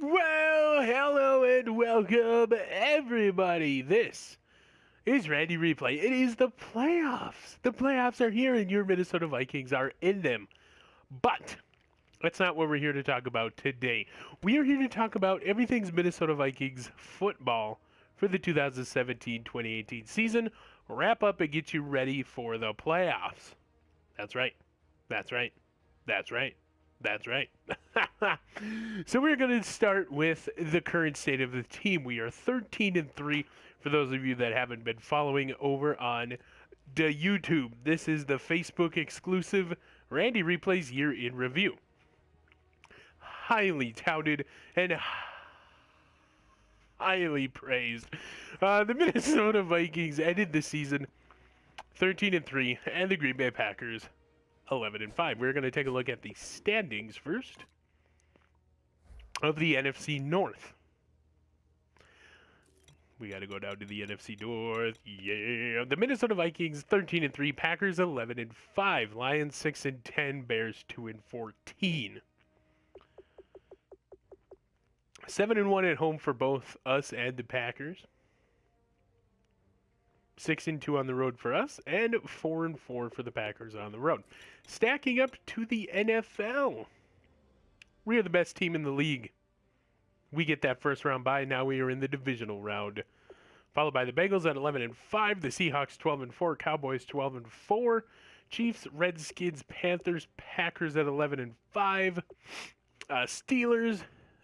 Well, hello and welcome, everybody. This is Randy Replay. It is the playoffs. The playoffs are here, and your Minnesota Vikings are in them. But that's not what we're here to talk about today. We are here to talk about everything's Minnesota Vikings football for the 2017-2018 season. Wrap up and get you ready for the playoffs. That's right. That's right. That's right. That's right. So we're going to start with the current state of the team. We are 13-3 for those of you that haven't been following over on the YouTube. This is the Facebook exclusive Randy Replays Year in Review. Highly touted and highly praised. The Minnesota Vikings ended the season 13-3, and the Green Bay Packers 11-5. We're going to take a look at the standings first of the NFC North. We got to go down to the NFC North. Yeah, the Minnesota Vikings 13-3, Packers 11-5, Lions 6-10, Bears 2-14. 7-1 at home for both us and the Packers. 6-2 on the road for us, and 4-4 for the Packers on the road. Stacking up to the NFL. We are the best team in the league. We get that first round bye. Now we are in the divisional round. Followed by the Bengals at 11-5, the Seahawks 12-4, Cowboys 12-4, Chiefs, Redskins, Panthers, Packers at 11-5, Steelers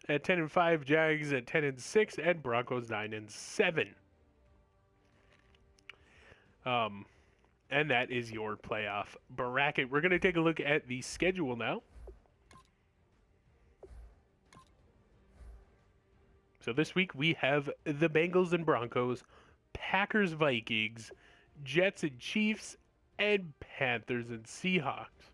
at 10-5, Jags at 10-6, and Broncos 9-7. And that is your playoff bracket. We're going to take a look at the schedule now. So this week we have the Bengals and Broncos, Packers, Vikings, Jets and Chiefs, and Panthers and Seahawks.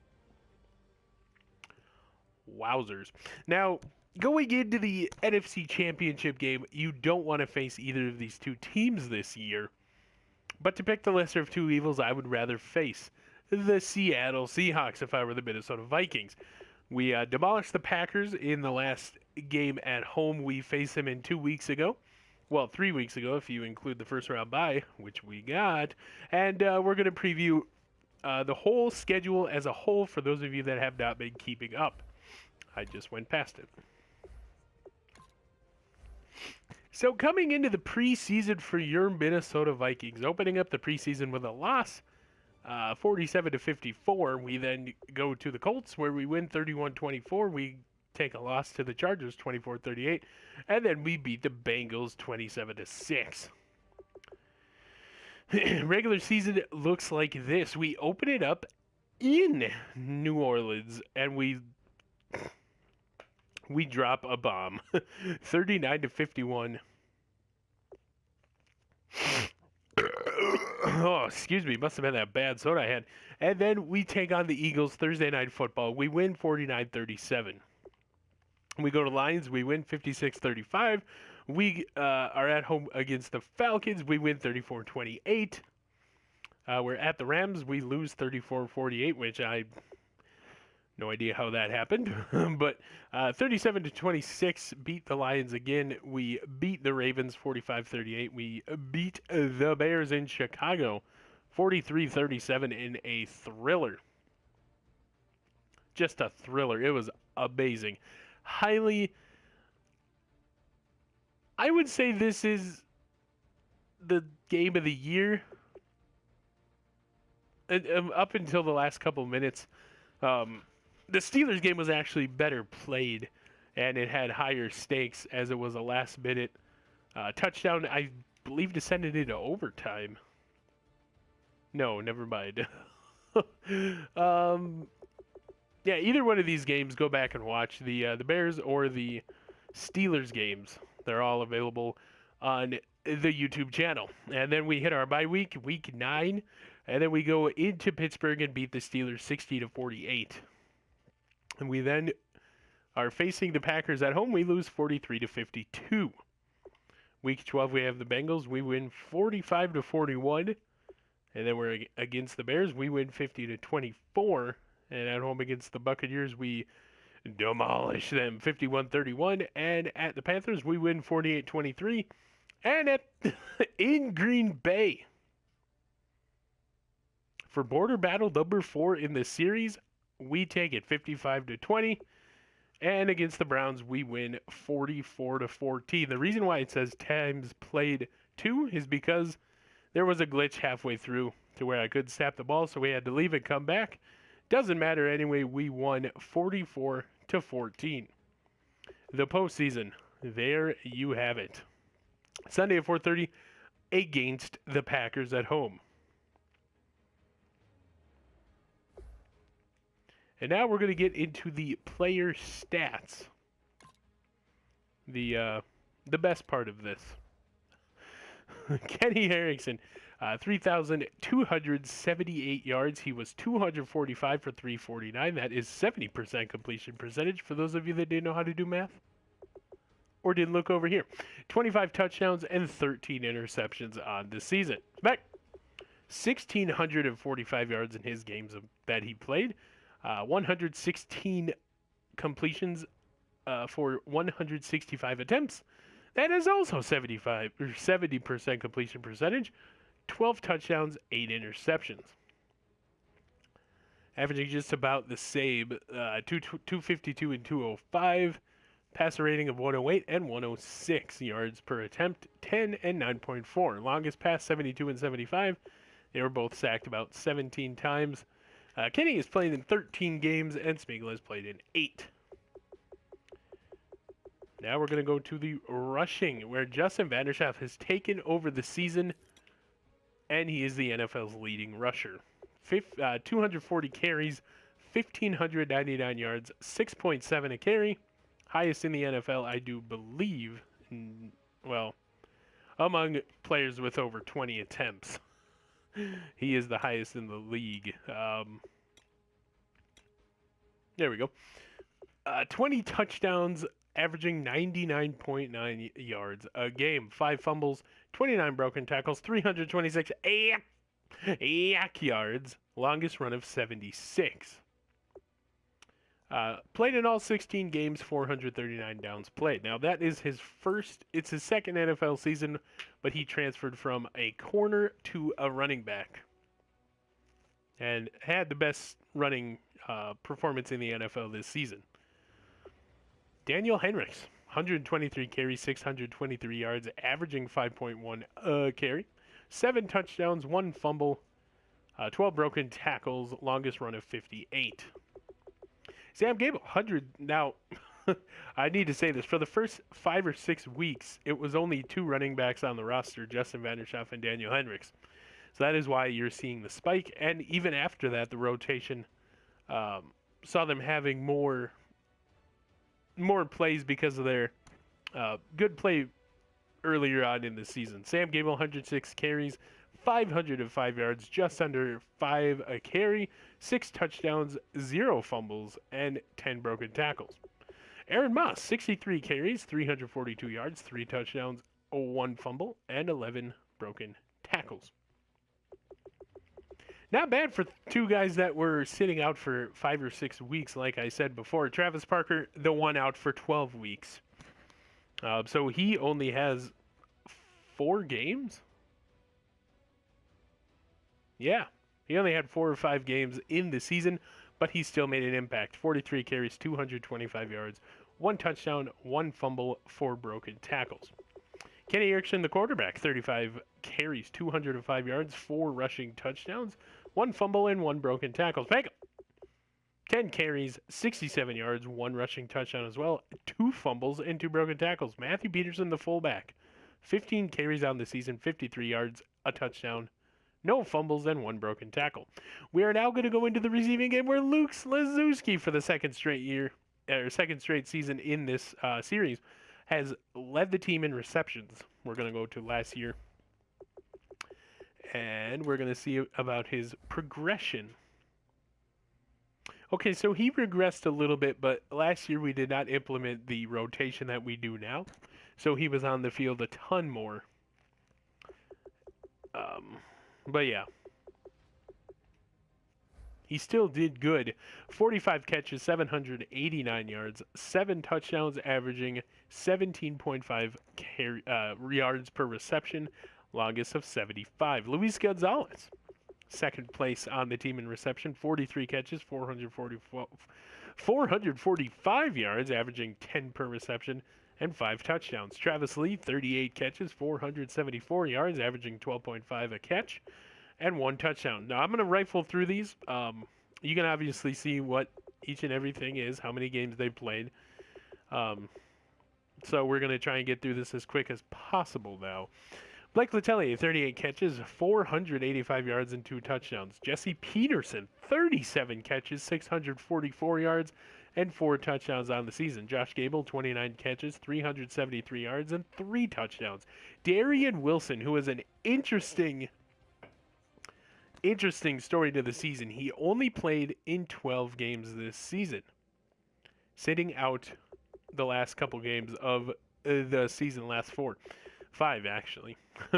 Wowzers. Now, going into the NFC Championship game, you don't want to face either of these two teams this year. But to pick the lesser of two evils, I would rather face the Seattle Seahawks if I were the Minnesota Vikings. We demolished the Packers in the last game at home. We faced them in 2 weeks ago. Well, 3 weeks ago if you include the first round bye, which we got. And we're going to preview the whole schedule as a whole for those of you that have not been keeping up. I just went past it. So coming into the preseason for your Minnesota Vikings, opening up the preseason with a loss, 47-54. We then go to the Colts where we win 31-24. We take a loss to the Chargers 24-38, and then we beat the Bengals 27-6. Regular season looks like this. We open it up in New Orleans, and we drop a bomb. 39-51. Oh, excuse me. Must have been that bad soda I had. And then we take on the Eagles Thursday Night Football. We win 49-37. We go to Lions. We win 56-35. We are at home against the Falcons. We win 34-28. We're at the Rams. We lose 34-48, which I... no idea how that happened. But 37-26 beat the Lions again. We beat the Ravens 45-38. We beat the Bears in Chicago 43-37 in a thriller. Just a thriller. It was amazing. I would say this is the game of the year. Up until the last couple of minutes, the Steelers game was actually better played, and it had higher stakes as it was a last-minute touchdown, I believe, to send it into overtime. No, never mind. Yeah, either one of these games, go back and watch the Bears or the Steelers games. They're all available on the YouTube channel. And then we hit our bye week, week 9, and then we go into Pittsburgh and beat the Steelers 60-48. And we then are facing the Packers at home. We lose 43-52. Week 12, we have the Bengals. We win 45-41. And then we're against the Bears. We win 50-24. And at home against the Buccaneers, we demolish them 51-31. And at the Panthers, we win 48-23. And at in Green Bay, for border battle number 4 in the series, we take it 55-20. And against the Browns, we win 44-14. The reason why it says times played 2 is because there was a glitch halfway through to where I couldn't snap the ball, so we had to leave and come back. Doesn't matter anyway, we won 44-14. The postseason, there you have it. Sunday at 4:30 against the Packers at home. And now we're going to get into the player stats. The best part of this. Kenny Erickson, 3,278 yards. He was 245 for 349. That is 70% completion percentage for those of you that didn't know how to do math or didn't look over here. 25 touchdowns and 13 interceptions on the season. Back 1,645 yards in his games that he played. 116 completions for 165 attempts. That is also 70% completion percentage. 12 touchdowns, 8 interceptions. Averaging just about the same, 252 and 205. Passer rating of 108 and 106 yards per attempt, 10 and 9.4. Longest pass, 72 and 75. They were both sacked about 17 times. Kenny has played in 13 games, and Smeagol has played in 8. Now we're going to go to the rushing, where Justin Vanderschaft has taken over the season, and he is the NFL's leading rusher. 240 carries, 1,599 yards, 6.7 a carry. Highest in the NFL, I do believe, among players with over 20 attempts. He is the highest in the league. There we go. 20 touchdowns, averaging 99.9 yards a game. 5 fumbles, 29 broken tackles, 326 yak yards. Longest run of 76. Played in all 16 games, 439 downs played. Now that is it's his second NFL season, but he transferred from a corner to a running back. And had the best running performance in the NFL this season. Daniel Henricks, 123 carries, 623 yards, averaging 5.1 carry. 7 touchdowns, 1 fumble, 12 broken tackles, longest run of 58. Sam Gable, 100. Now, I need to say this. For the first 5 or 6 weeks, it was only 2 running backs on the roster, Justin Vanderschaft and Daniel Henricks. So that is why you're seeing the spike. And even after that, the rotation saw them having more plays because of their good play earlier on in the season. Sam Gable, 106 carries, 505 yards, just under 5 a carry, 6 touchdowns, 0 fumbles, and 10 broken tackles. Aaron Moss, 63 carries, 342 yards, 3 touchdowns, 1 fumble, and 11 broken tackles. Not bad for 2 guys that were sitting out for 5 or 6 weeks, like I said before. Travis Parker, the one out for 12 weeks. So he only has 4 games? Yeah, he only had 4 or 5 games in the season, but he still made an impact. 43 carries, 225 yards, 1 touchdown, 1 fumble, 4 broken tackles. Kenny Erickson, the quarterback, 35 carries, 205 yards, 4 rushing touchdowns, 1 fumble, and 1 broken tackle. 10 carries, 67 yards, 1 rushing touchdown as well, 2 fumbles, and 2 broken tackles. Matthew Peterson, the fullback, 15 carries on the season, 53 yards, a touchdown, no fumbles, and 1 broken tackle. We are now going to go into the receiving game where Luke Slazewski, for the second straight season in this series, has led the team in receptions. We're going to go to last year, and we're going to see about his progression. Okay, so he regressed a little bit, but last year we did not implement the rotation that we do now, so he was on the field a ton more. But yeah, he still did good. 45 catches, 789 yards, 7 touchdowns, averaging 17.5 yards per reception, longest of 75. Luis Gonzalez, second place on the team in reception, 43 catches, 445 yards, averaging 10 per reception, and 5 touchdowns. Travis Lee, 38 catches, 474 yards, averaging 12.5 a catch, and 1 touchdown. Now, I'm going to rifle through these. You can obviously see what each and everything is, how many games they've played. So we're going to try and get through this as quick as possible now. Blake Letelier, 38 catches, 485 yards, and 2 touchdowns. Jesse Peterson, 37 catches, 644 yards, and 4 touchdowns on the season. Josh Gable, 29 catches, 373 yards, and 3 touchdowns. Darian Wilson, who is an interesting story to the season. He only played in 12 games this season, sitting out the last couple games of the season, last 5 actually,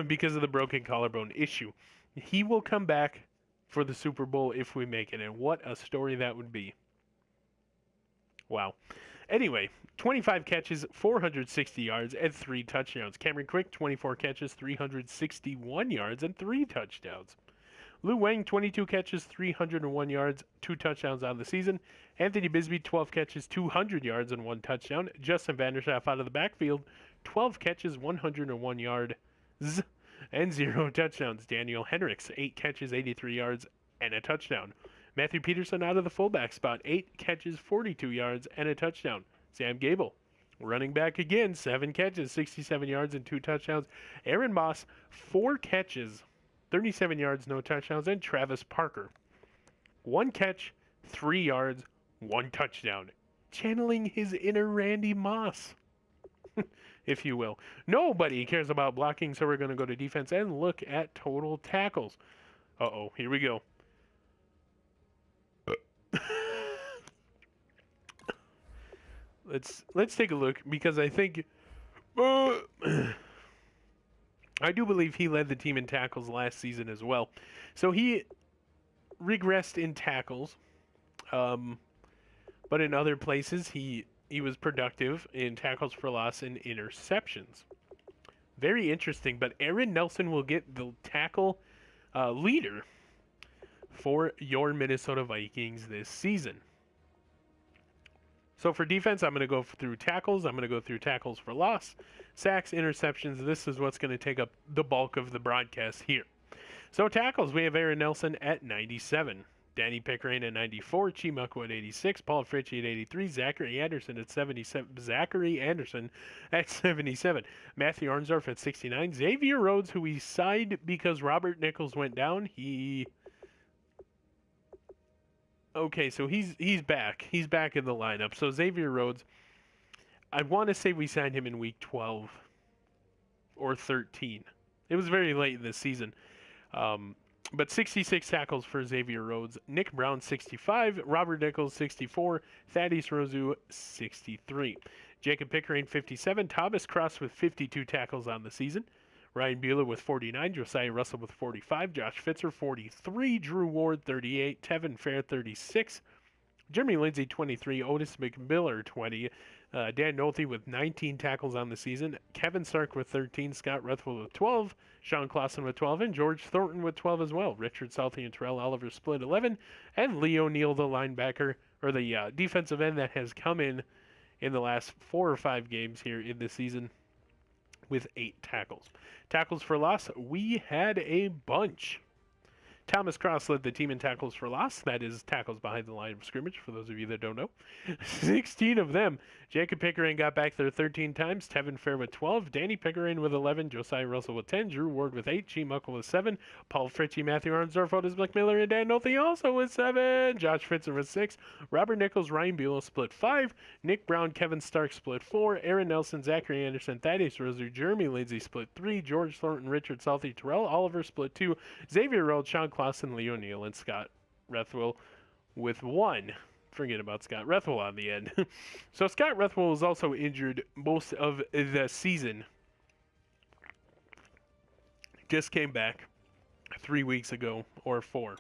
because of the broken collarbone issue. He will come back for the Super Bowl if we make it, and what a story that would be. Wow. Anyway, 25 catches, 460 yards, and 3 touchdowns. Cameron Quick, 24 catches, 361 yards, and 3 touchdowns. Lou Wang, 22 catches, 301 yards, 2 touchdowns on the season. Anthony Bisbee, 12 catches, 200 yards, and 1 touchdown. Justin Vanderschaff out of the backfield, 12 catches, 101 yards, and 0 touchdowns. Daniel Hendricks, 8 catches, 83 yards, and a touchdown. Matthew Peterson out of the fullback spot, 8 catches, 42 yards, and a touchdown. Sam Gable, running back again, 7 catches, 67 yards, and 2 touchdowns. Aaron Moss, 4 catches, 37 yards, no touchdowns. And Travis Parker, 1 catch, 3 yards, 1 touchdown. Channeling his inner Randy Moss, if you will. Nobody cares about blocking, so we're going to go to defense and look at total tackles. Uh-oh, here we go. Let's take a look, because I think I do believe he led the team in tackles last season as well. So he regressed in tackles, but in other places he was productive in tackles for loss and interceptions. Very interesting, but Aaron Nelson will get the tackle leader for your Minnesota Vikings this season. So for defense, I'm going to go through tackles. I'm going to go through tackles for loss, sacks, interceptions. This is what's going to take up the bulk of the broadcast here. So tackles, we have Aaron Nelson at 97. Danny Pickering at 94, Chimuko at 86, Paul Fritchie at 83, Zachary Anderson at 77, Matthew Arnsdorf at 69, Xavier Rhodes, who we signed because Robert Nichols went down. Okay, so he's back. He's back in the lineup. So Xavier Rhodes, I want to say we signed him in week 12 or 13. It was very late in this season. But 66 tackles for Xavier Rhodes. Nick Brown, 65. Robert Nichols, 64. Thaddeus Rozu, 63. Jacob Pickering, 57. Thomas Cross with 52 tackles on the season. Ryan Buehler with 49. Josiah Russell with 45. Josh Fitzer, 43. Drew Ward, 38. Tevin Fair, 36. Jeremy Lindsay, 23. Otis McMiller, 20. Dan Nolte with 19 tackles on the season. Kevin Stark with 13. Scott Ruthwell with 12. Sean Clausen with 12. And George Thornton with 12 as well. Richard Southey and Terrell Oliver split 11. And Leo Neal, the linebacker, or the defensive end that has come in the last 4 or 5 games here in this season with 8 tackles. Tackles for loss, we had a bunch. Thomas Cross led the team in tackles for loss. That is tackles behind the line of scrimmage, for those of you that don't know. 16 of them. Jacob Pickering got back there 13 times. Tevin Fair with 12. Danny Pickering with 11. Josiah Russell with 10. Drew Ward with 8. Chimuko with 7. Paul Fritchie, Matthew Arnsdorf, Otis McMiller, and Dan Nolte also with 7. Josh Fitzer with 6. Robert Nichols, Ryan Buehler split 5. Nick Brown, Kevin Stark split 4. Aaron Nelson, Zachary Anderson, Thaddeus Rozu, Jeremy Lindsay split 3. George Thornton, Richard Southey, Terrell Oliver split 2. Xavier Rhodes, Sean Clausen, Leo Neal, and Scott Ruthwell with 1. Forget about Scott Ruthwell on the end. So Scott Ruthwell was also injured most of the season. Just came back 3 weeks ago, or 4.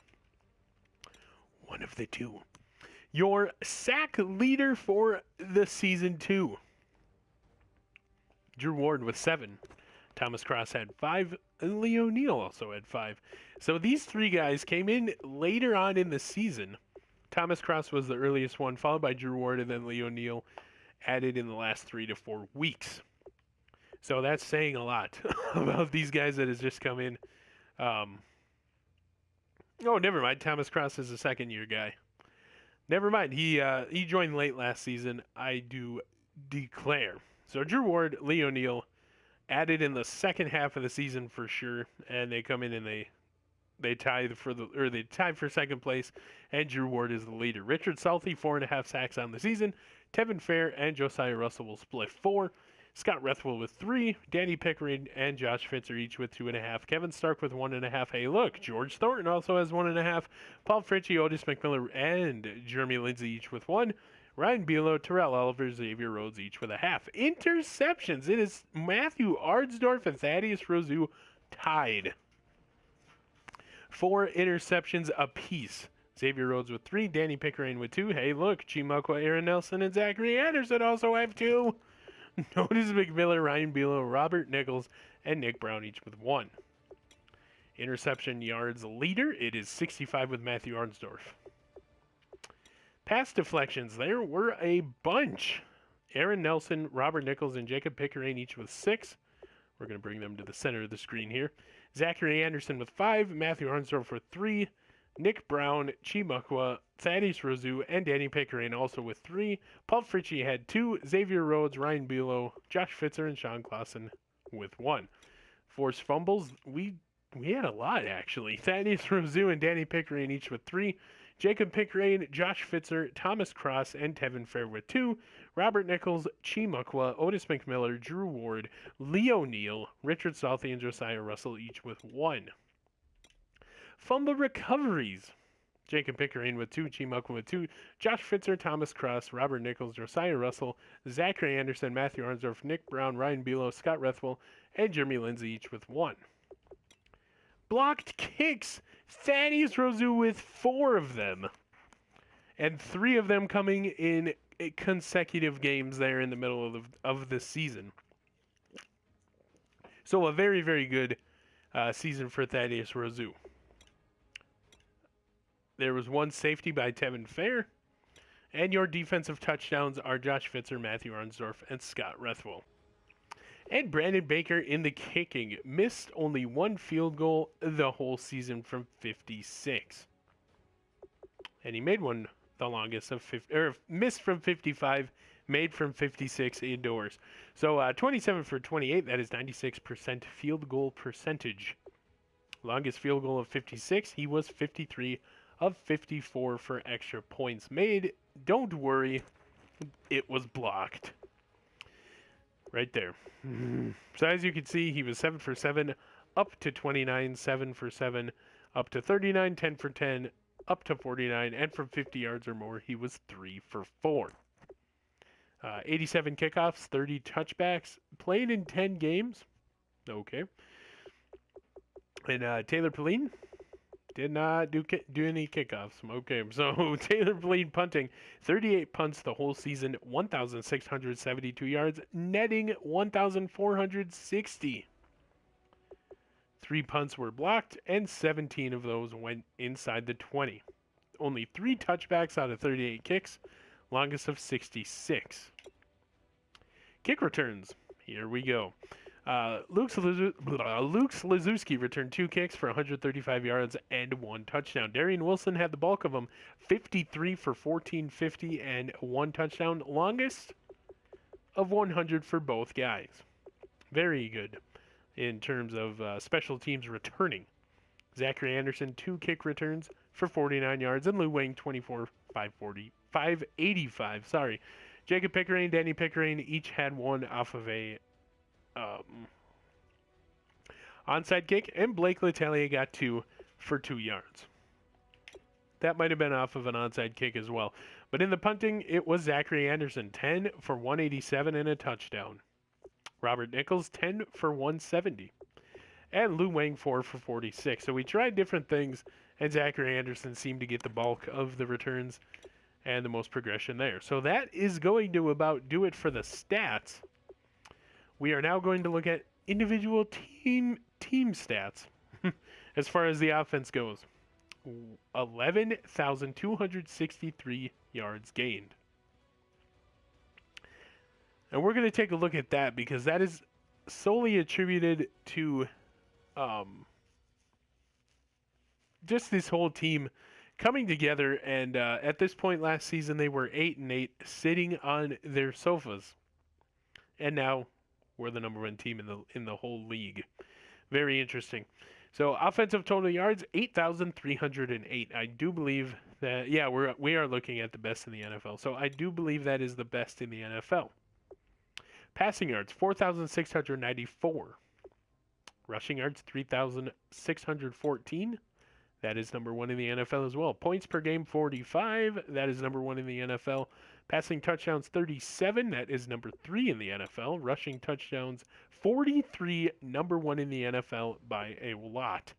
One of the two. Your sack leader for the season 2. Drew Ward with 7. Thomas Cross had 5. And Leo Neal also had 5. So these 3 guys came in later on in the season. Thomas Cross was the earliest one, followed by Drew Ward, and then Leo Neal added in the last 3 to 4 weeks. So that's saying a lot about these guys that has just come in. Oh, never mind. Thomas Cross is a second-year guy. Never mind. He joined late last season, I do declare. So Drew Ward, Leo Neal added in the second half of the season for sure, and they come in and they tied for second place, and Drew Ward is the leader. Richard Salty, 4.5 sacks on the season. Tevin Fair and Josiah Russell will split 4. Scott Rethwell with 3. Danny Pickering and Josh Fitzer each with 2.5. Kevin Stark with 1.5. Hey, look, George Thornton also has 1.5. Paul Fritchie, Otis McMillan, and Jeremy Lindsay each with 1. Ryan Bielo, Terrell Oliver, Xavier Rhodes each with 0.5. Interceptions. It is Matthew Arnsdorf and Thaddeus Rozu tied. 4 interceptions apiece. Xavier Rhodes with 3. Danny Pickering with 2. Hey, look, Chimakwa, Aaron Nelson, and Zachary Anderson also have 2. Otis McMillan, Ryan Bielo, Robert Nichols, and Nick Brown each with 1. Interception yards leader, it is 65 with Matthew Arnsdorf. Pass deflections, there were a bunch. Aaron Nelson, Robert Nichols, and Jacob Pickering each with 6. We're going to bring them to the center of the screen here. Zachary Anderson with 5, Matthew Arnsdorf with 3, Nick Brown, Chimakwa, Thaddeus Rozu, and Danny Pickering also with 3. Paul Fritchie had 2, Xavier Rhodes, Ryan Bielo, Josh Fitzer, and Sean Clausen with 1. Forced fumbles, we had a lot actually. Thaddeus Rozu and Danny Pickering each with 3. Jacob Pickering, Josh Fitzer, Thomas Cross, and Tevin Fair with 2. Robert Nichols, Chimakwa, Otis McMillan, Drew Ward, Leo Neal, Richard Salty, and Josiah Russell each with 1. Fumble recoveries. Jacob Pickering with 2, Chimakwa with 2, Josh Fitzer, Thomas Cross, Robert Nichols, Josiah Russell, Zachary Anderson, Matthew Arnsdorf, Nick Brown, Ryan Bielo, Scott Rethwell, and Jeremy Lindsay each with 1. Blocked kicks. Thaddeus Rozu with 4 of them. And 3 of them coming in consecutive games there in the middle of the season. So a very, very good season for Thaddeus Rozu. There was 1 safety by Tevin Fair. And your defensive touchdowns are Josh Fitzer, Matthew Arnsdorf, and Scott Rethwell. And Brandon Baker in the kicking missed only 1 field goal the whole season from 56. And he made one the longest of 50, or missed from 55, made from 56 indoors. So 27 for 28, that is 96% field goal percentage. Longest field goal of 56, he was 53 of 54 for extra points made. Don't worry, it was blocked. Right there. So as you can see, he was 7 for 7, up to 29, 7 for 7, up to 39, 10 for 10, up to 49, and from 50 yards or more, he was 3 for 4. 87 kickoffs, 30 touchbacks, played in 10 games. Okay. And Taylor Pauline did not do any kickoffs. Okay, so Taylor Pauline punting, 38 punts the whole season, 1,672 yards, netting 1,460. 3 punts were blocked, and 17 of those went inside the 20. Only 3 touchbacks out of 38 kicks, longest of 66. Kick returns. Here we go. Luke Slazewski returned 2 kicks for 135 yards and 1 touchdown. Darian Wilson had the bulk of them, 53 for 1450 and 1 touchdown, longest of 100 for both guys. Very good in terms of special teams returning. Zachary Anderson, 2 kick returns for 49 yards, and Lou Wang, 24, 585. Sorry. Jacob Pickering, Danny Pickering each had 1 off of a onside kick, and Blake Letelier got 2 for 2 yards. That might have been off of an onside kick as well. But in the punting, it was Zachary Anderson, 10 for 187 and a touchdown. Robert Nichols, 10 for 170. And Lou Wang, 4 for 46. So we tried different things and Zachary Anderson seemed to get the bulk of the returns and the most progression there. So that is going to about do it for the stats. We are now going to look at individual team stats as far as the offense goes. 11,263 yards gained. And we're going to take a look at that because that is solely attributed to just this whole team coming together. And at this point last season, they were 8-8, sitting on their sofas, and now we're the number one team in the whole league. Very interesting. So offensive total yards 8,308. I do believe that we are looking at the best in the NFL. So I do believe that is the best in the NFL. Passing yards 4,694. Rushing yards 3,614. That is number one in the NFL as well. Points per game 45. That is number one in the NFL. Passing touchdowns 37. That is number 3 in the NFL. Rushing touchdowns 43. Number 1 in the NFL by a lot.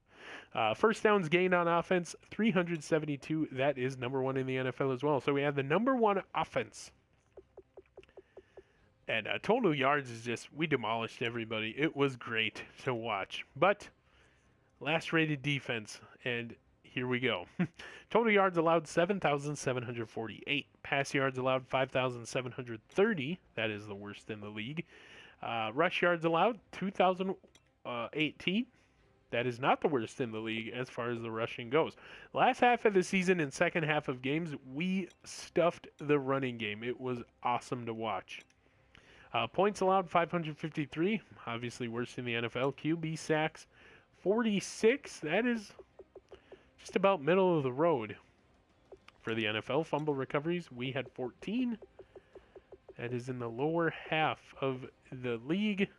First downs gained on offense 372. That is number 1 in the NFL as well. So we have the number 1 offense. And total yards is just, we demolished everybody. It was great to watch. But last rated defense, and here we go. Total yards allowed 7,748. Pass yards allowed 5,730. That is the worst in the league. Rush yards allowed 2,018. That is not the worst in the league as far as the rushing goes. Last half of the season and second half of games, we stuffed the running game. It was awesome to watch. Points allowed 553. Obviously worst in the NFL. QB sacks 46. That is just about middle of the road for the NFL. Fumble recoveries, we had 14. That is in the lower half of the league.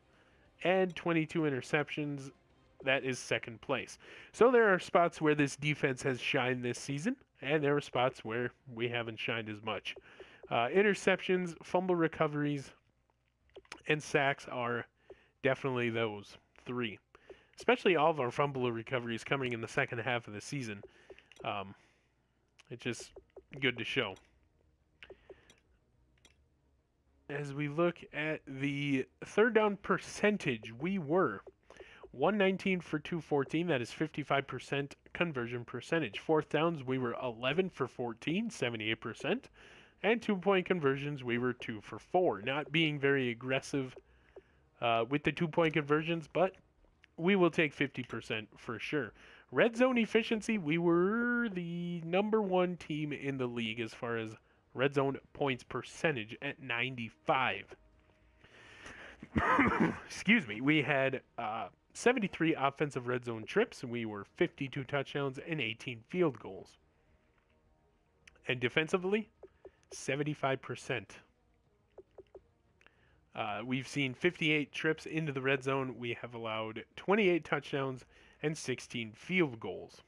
And 22 interceptions. That is second place. So there are spots where this defense has shined this season, and there are spots where we haven't shined as much. Interceptions, fumble recoveries, and sacks are definitely those 3. Especially all of our fumble recoveries coming in the second half of the season. It's just good to show. As we look at the third down percentage, we were 119 for 214. That is 55% conversion percentage. Fourth downs, we were 11 for 14, 78%. And 2-point conversions, we were 2 for 4. Not being very aggressive with the 2-point conversions, but we will take 50% for sure. Red zone efficiency, we were the number 1 team in the league as far as red zone points percentage at 95. Excuse me. We had 73 offensive red zone trips, and we were 52 touchdowns and 18 field goals. And defensively, 75%. We've seen 58 trips into the red zone. We have allowed 28 touchdowns and 16 field goals.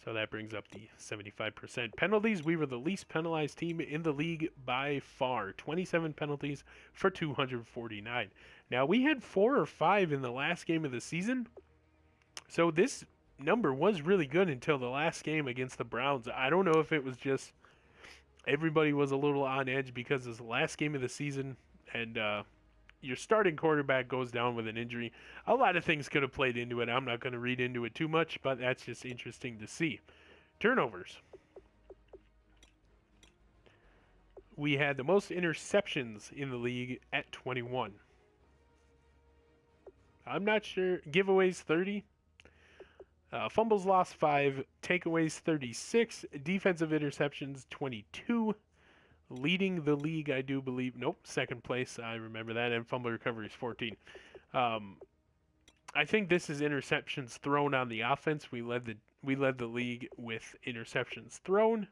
So that brings up the 75%. Penalties, we were the least penalized team in the league by far. 27 penalties for 249. Now, we had 4 or 5 in the last game of the season. So this number was really good until the last game against the Browns. I don't know if it was just everybody was a little on edge because it's the last game of the season and your starting quarterback goes down with an injury. A lot of things could have played into it. I'm not going to read into it too much, but that's just interesting to see. Turnovers. We had the most interceptions in the league at 21. I'm not sure. Giveaways 30. Fumbles lost 5. Takeaways 36. Defensive interceptions 22. Leading the league, I do believe. Nope, second place. I remember that. And fumble recoveries 14. I think this is interceptions thrown on the offense. We led the league with interceptions thrown,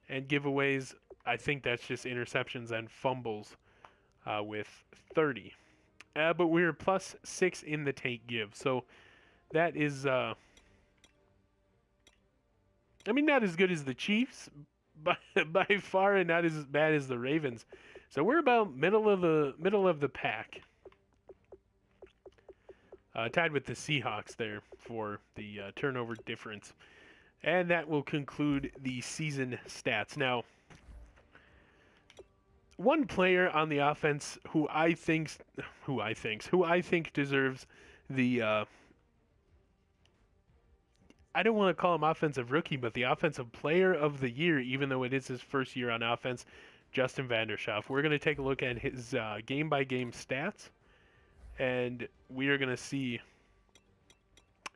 and giveaways. I think that's just interceptions and fumbles with 30. But we were plus 6 in the take give. So that is, not as good as the Chiefs, but by far, and not as bad as the Ravens. So we're about middle of the pack. tied with the Seahawks there for the turnover difference. And that will conclude the season stats. Now, one player on the offense who I think deserves the I don't want to call him offensive rookie, but the offensive player of the year, even though it is his first year on offense, Justin Vanderschaaf. We're going to take a look at his game-by-game stats, and we are going to see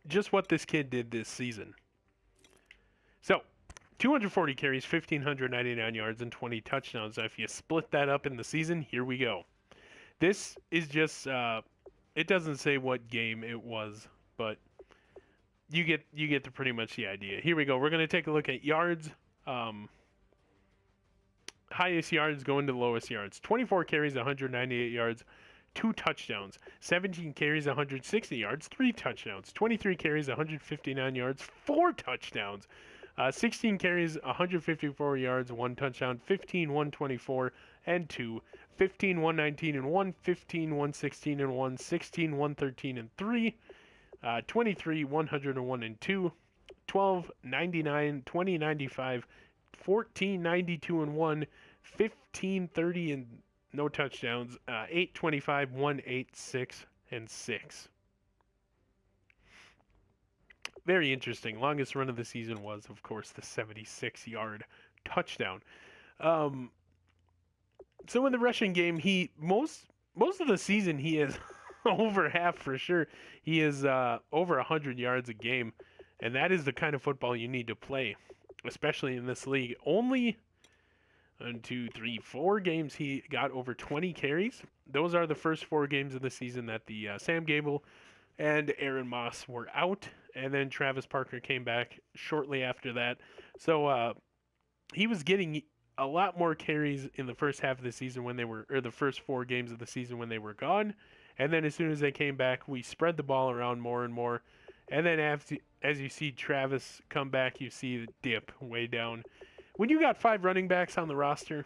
just what this kid did this season. So, 240 carries, 1,599 yards, and 20 touchdowns. Now, if you split that up in the season, here we go. This is just, it doesn't say what game it was, but you get the pretty much the idea. Here we go. We're going to take a look at yards. Highest yards going to the lowest yards. 24 carries, 198 yards, 2 touchdowns. 17 carries, 160 yards, 3 touchdowns. 23 carries, 159 yards, 4 touchdowns. 16 carries, 154 yards, 1 touchdown. 15, 124, and 2. 15, 119, and 1. 15, 116, and 1. 16, 113, and 3. 23, 101, and 2. 12, 99, 20, 95, 14, 92, and 1. 15, 30, and no touchdowns. 8, 25, 1, 8, 6, and 6. Very interesting. Longest run of the season was, of course, the 76-yard touchdown. So in the rushing game, most of the season he is over half for sure. He is over 100 yards a game, and that is the kind of football you need to play, especially in this league. Only 1, 2, 3, 4 games he got over 20 carries. Those are the first 4 games of the season that the Sam Gable and Aaron Moss were out, and then Travis Parker came back shortly after that. So he was getting a lot more carries in the first half of the season when they were, or the first 4 games of the season when they were gone. And then as soon as they came back, we spread the ball around more and more. And then as you see Travis come back, you see the dip way down. When you got 5 running backs on the roster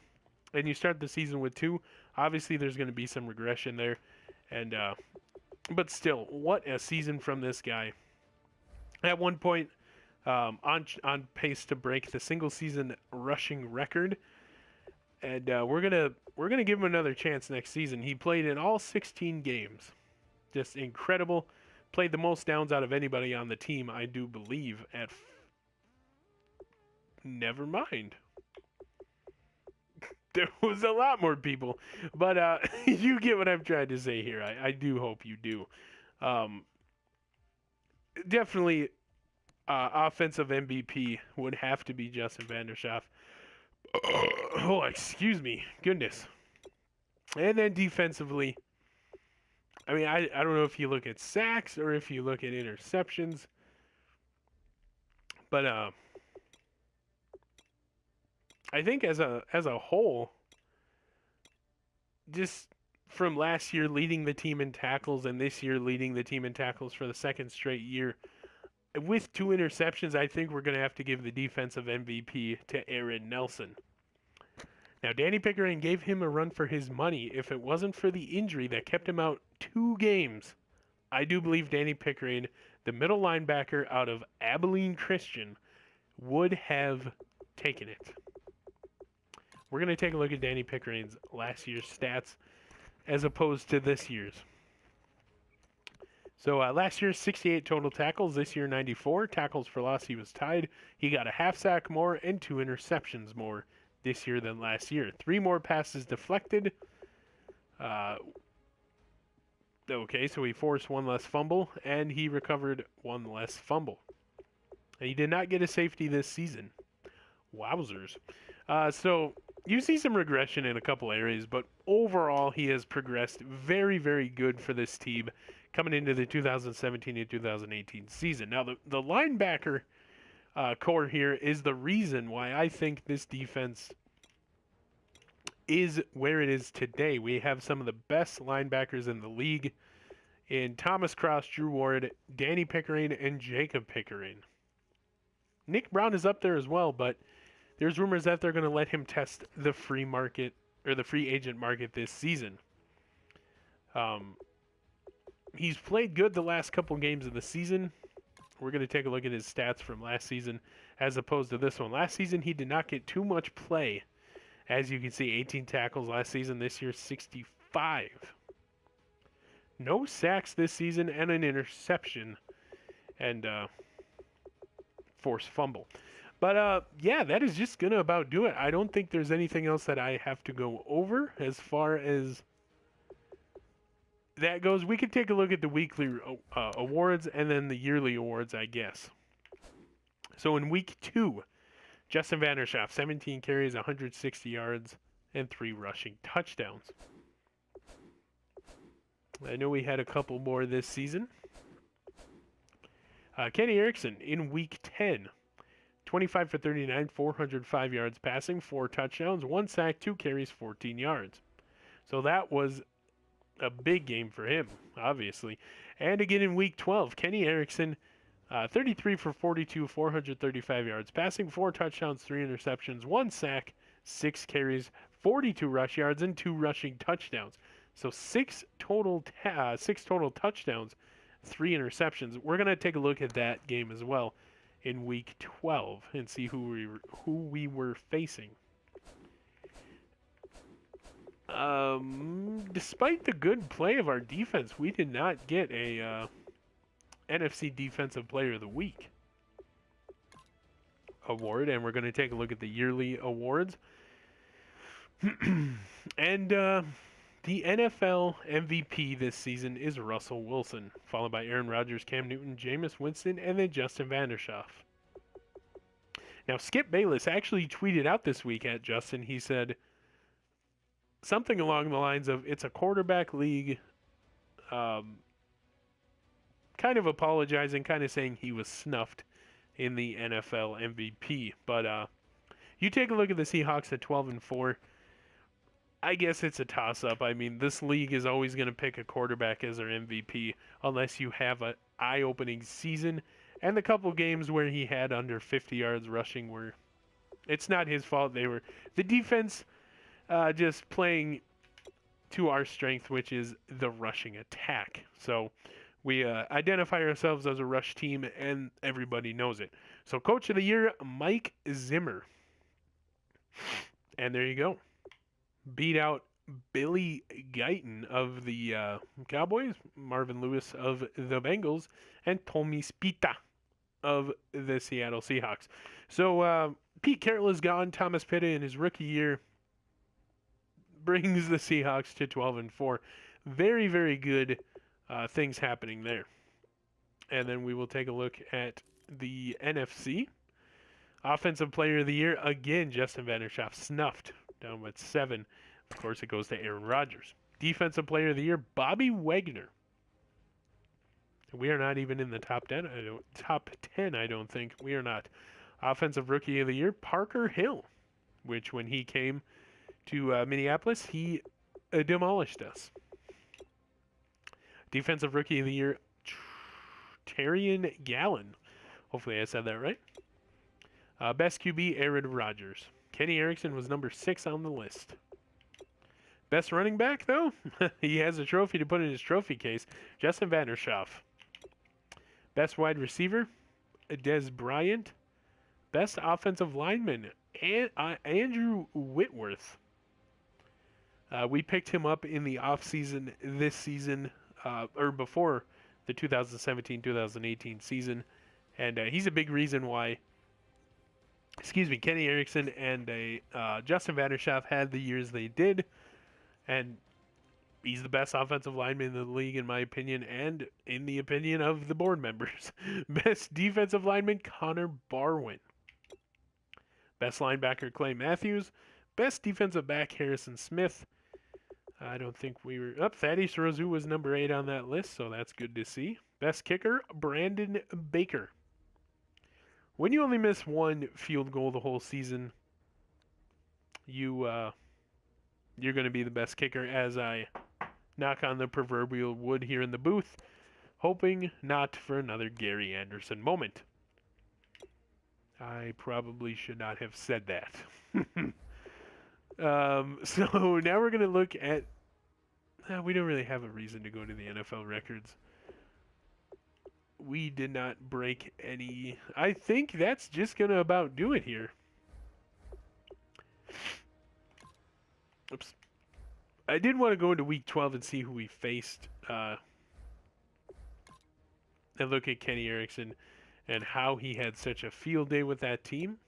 and you start the season with 2, obviously there's going to be some regression there. And but still, what a season from this guy. At one point, on pace to break the single season rushing record. And we're gonna give him another chance next season. He played in all 16 games, just incredible. Played the most downs out of anybody on the team, I do believe. Never mind. There was a lot more people, but you get what I'm trying to say here. I do hope you do. Definitely, offensive MVP would have to be Justin Vanderschaaf. Oh, excuse me. Goodness. And then defensively, I mean, I don't know if you look at sacks or if you look at interceptions, but I think as a whole, just from last year leading the team in tackles and this year leading the team in tackles for the second straight year, with 2 interceptions, I think we're going to have to give the defensive MVP to Aaron Nelson. Now, Danny Pickering gave him a run for his money. If it wasn't for the injury that kept him out 2 games, I do believe Danny Pickering, the middle linebacker out of Abilene Christian, would have taken it. We're going to take a look at Danny Pickering's last year's stats as opposed to this year's. So last year, 68 total tackles. This year, 94. Tackles for loss, he was tied. He got a half sack more and 2 interceptions more this year than last year. 3 more passes deflected. Okay, so he forced 1 less fumble, and he recovered 1 less fumble. And he did not get a safety this season. Wowzers. So you see some regression in a couple areas, but overall he has progressed very, very good for this team coming into the 2017 and 2018 season. Now, the linebacker core here is the reason why I think this defense is where it is today. We have some of the best linebackers in the league in Thomas Cross, Drew Ward, Danny Pickering, and Jacob Pickering. Nick Brown is up there as well, but there's rumors that they're going to let him test the free market or the free agent market this season. He's played good the last couple games of the season. We're going to take a look at his stats from last season as opposed to this one. Last season, he did not get too much play. As you can see, 18 tackles last season. This year, 65. No sacks this season and an interception and forced fumble. But, yeah, that is just going to about do it. I don't think there's anything else that I have to go over as far as that goes. We could take a look at the weekly awards and then the yearly awards, I guess. So in week 2, Justin Vanderschaft, 17 carries, 160 yards, and 3 rushing touchdowns. I know we had a couple more this season. Kenny Erickson in week 10, 25 for 39, 405 yards passing, 4 touchdowns, 1 sack, 2 carries, 14 yards. So that was a big game for him, obviously. And again in week 12, Kenny Erickson, 33 for 42, 435 yards passing, 4 touchdowns, 3 interceptions, 1 sack, 6 carries, 42 rush yards, and 2 rushing touchdowns. So 6 total touchdowns, 3 interceptions. We're going to take a look at that game as well in week 12 and see who we were facing. Despite the good play of our defense, we did not get a NFC Defensive Player of the Week award, and we're going to take a look at the yearly awards. And the NFL MVP this season is Russell Wilson, followed by Aaron Rodgers, Cam Newton, Jameis Winston, and then Justin Vanderschaft. Now, Skip Bayless actually tweeted out this week at Justin. He said something along the lines of, it's a quarterback league, kind of apologizing, kind of saying he was snuffed in the NFL MVP. But you take a look at the Seahawks at 12-4. I guess it's a toss-up. I mean, this league is always going to pick a quarterback as their MVP unless you have an eye-opening season. And the couple games where he had under 50 yards rushing were, it's not his fault. They were the defense just playing to our strength, which is the rushing attack. So we identify ourselves as a rush team, and everybody knows it. So Coach of the Year, Mike Zimmer. And there you go. Beat out Billy Guyton of the Cowboys, Marvin Lewis of the Bengals, and Tommy Spita of the Seattle Seahawks. So Pete Carroll is gone. Thomas Pitta in his rookie year brings the Seahawks to 12-4. Very, very good things happening there. And then we will take a look at the NFC. Offensive Player of the Year, again, Justin Vanderschaft snuffed down with 7. Of course, it goes to Aaron Rodgers. Defensive Player of the Year, Bobby Wagner. We are not even in the top 10. Top 10, I don't think. We are not. Offensive Rookie of the Year, Parker Hill, which when he came to Minneapolis, he demolished us. Defensive Rookie of the Year, Terrion Gallen. Hopefully I said that right. Best QB, Aaron Rodgers. Kenny Erickson was number 6 on the list. Best running back, though? He has a trophy to put in his trophy case. Justin Vanderschaft. Best wide receiver, Des Bryant. Best offensive lineman, Andrew Whitworth. We picked him up in the offseason this season, or before the 2017-2018 season. And he's a big reason why, Kenny Erickson and Justin Vanderschaft had the years they did. And he's the best offensive lineman in the league, in my opinion, and in the opinion of the board members. Best defensive lineman, Connor Barwin. Best linebacker, Clay Matthews. Best defensive back, Harrison Smith. I don't think we were... Thaddeus Rozu was number 8 on that list, so that's good to see. Best kicker, Brandon Baker. When you only miss one field goal the whole season, you're going to be the best kicker, as I knock on the proverbial wood here in the booth, hoping not for another Gary Anderson moment. I probably should not have said that. So now we're going to look at We don't really have a reason to go to the NFL records. We did not break any. I think that's just going to about do it here. Oops. I did want to go into week 12 and see who we faced. And look at Kenny Erickson and how he had such a field day with that team.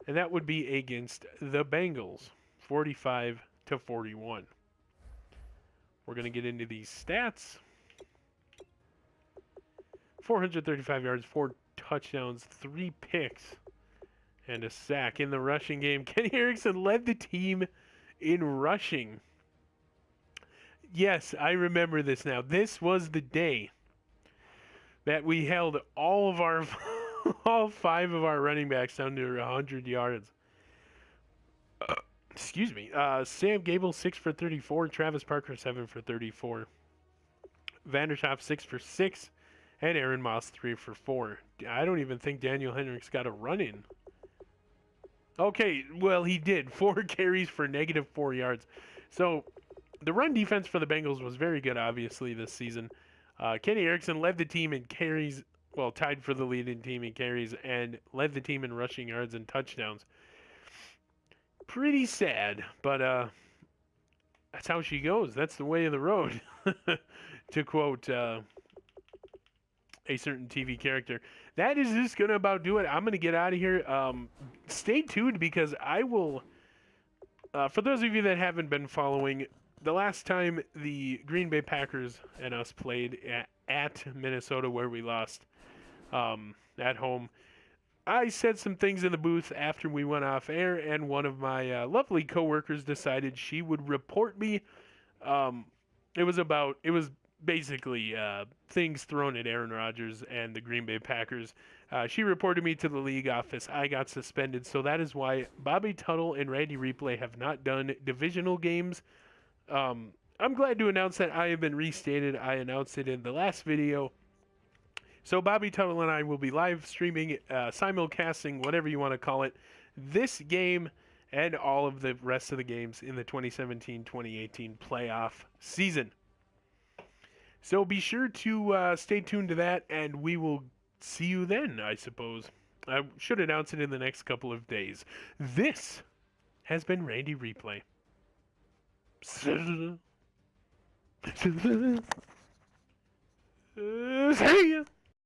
And that would be against the Bengals, 45-41. We're going to get into these stats. 435 yards, 4 touchdowns, 3 picks, and a sack in the rushing game. Kenny Erickson led the team in rushing. Yes, I remember this now. This was the day that we held all 5 of our running backs under 100 yards. Excuse me. Sam Gable 6 for 34, Travis Parker 7 for 34, Vandershoff 6 for 6, and Aaron Moss 3 for 4. I don't even think Daniel Hendricks got a run in. Okay, well, he did. 4 carries for -4 yards. So the run defense for the Bengals was very good, obviously, this season. Kenny Erickson led the team in carries, well, tied for the lead in team in carries, and led the team in rushing yards and touchdowns. Pretty sad, but that's how she goes. That's the way of the road, to quote a certain TV character. That is just going to about do it. I'm going to get out of here. Stay tuned because I will, for those of you that haven't been following, the last time the Green Bay Packers and us played at Minnesota, where we lost at home, I said some things in the booth after we went off air, and one of my lovely coworkers decided she would report me. It was basically things thrown at Aaron Rodgers and the Green Bay Packers. She reported me to the league office. I got suspended, so that is why Bobby Tuttle and Randy Replay have not done divisional games. I'm glad to announce that I have been restated. I announced it in the last video. So Bobby Tuttle and I will be live streaming, simulcasting, whatever you want to call it, this game and all of the rest of the games in the 2017-2018 playoff season. So be sure to stay tuned to that, and we will see you then, I suppose. I should announce it in the next couple of days. This has been Randy Replay. See ya.